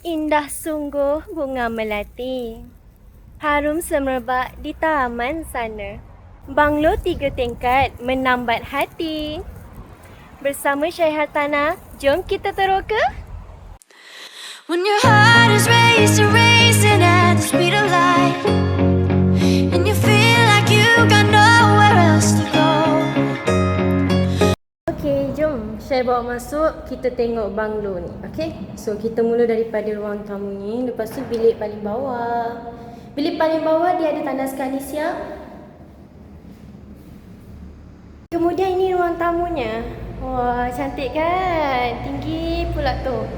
Indah sungguh bunga melati, harum semerbak di taman sana. Banglo 3 tingkat menambat hati. Bersama Syai Hartanah, jom kita teroka. When your heart is racing at the speed of light, and you feel like you got nowhere else to go. Okey, jom Syai bawa masuk, kita tengok banglo ni. Okey, so kita mula daripada ruang tamu ni. Lepas tu bilik paling bawah. Bilik paling bawah dia ada tandas Kanisia. Kemudian ini ruang tamunya. Wah, cantik kan? Tinggi pula tu.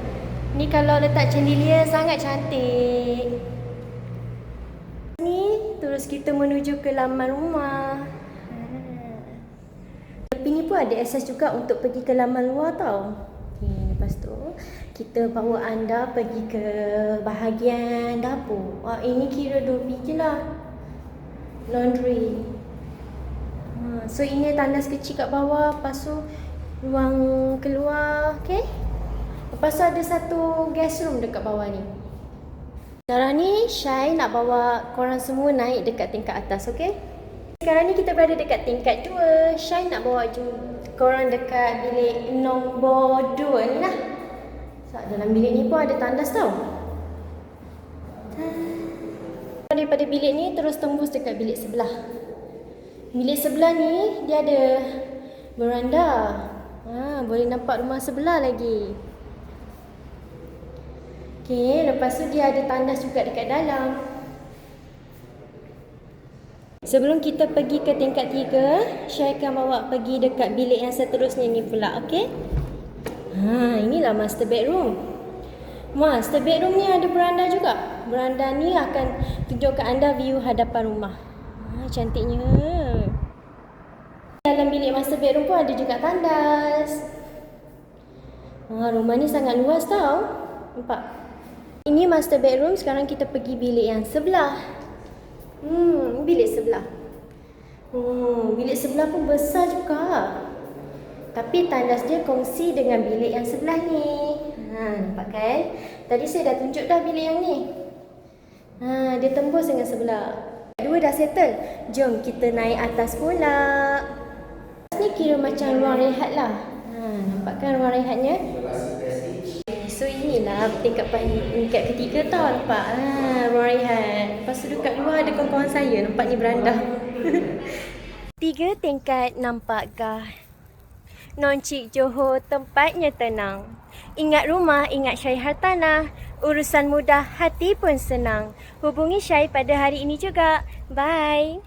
Ni kalau letak chandelier sangat cantik. Ni terus kita menuju ke laman rumah. Tepi ni pun ada akses juga untuk pergi ke laman luar tau. Okay, lepas tu kita bawa anda pergi ke bahagian dapur. Ini kira dobi je lah. Laundry. So ini tandas kecil kat bawah. Lepas tu ruang keluar. Okay. Lepas tu ada satu guest room dekat bawah ni. Sekarang ni Syai nak bawa korang semua naik dekat tingkat atas, okay? Sekarang ni kita berada dekat tingkat 2. Syai nak bawa korang dekat bilik nombor 2 ni lah. So, dalam bilik ni pun ada tandas tau. Daripada bilik ni terus tembus dekat bilik sebelah. Bilik sebelah ni dia ada veranda. Boleh nampak rumah sebelah lagi. Okay, lepas tu dia ada tandas juga dekat dalam. Sebelum kita pergi ke tingkat 3, Syai akan bawa pergi dekat bilik yang seterusnya ni pula, okey? Inilah master bedroom. Master bedroom ni ada beranda juga. Beranda ni akan tunjukkan anda view hadapan rumah. Cantiknya. Dalam bilik master bedroom pun ada juga tandas. Rumah ni sangat luas tau. Nampak? Ini master bedroom. Sekarang kita pergi bilik yang sebelah. Bilik sebelah. Bilik sebelah pun besar juga. Tapi tandas dia kongsi dengan bilik yang sebelah ni. Nampak kan? Tadi saya dah tunjuk dah bilik yang ni. Dia tembus dengan sebelah. Dua dah settle. Jom kita naik atas pula. Ni kira macam ruang rehat lah. Nampak kan ruang rehatnya? So inilah tingkat ketiga tau, nampak? Ruang rehat. Lepas tu dekat luar ada kawan-kawan saya. Nampak ni beranda. 3 tingkat, nampakkah? Noncik Johor tempatnya tenang. Ingat rumah, ingat Syai Hartanah. Urusan mudah, hati pun senang. Hubungi Syai pada hari ini juga. Bye.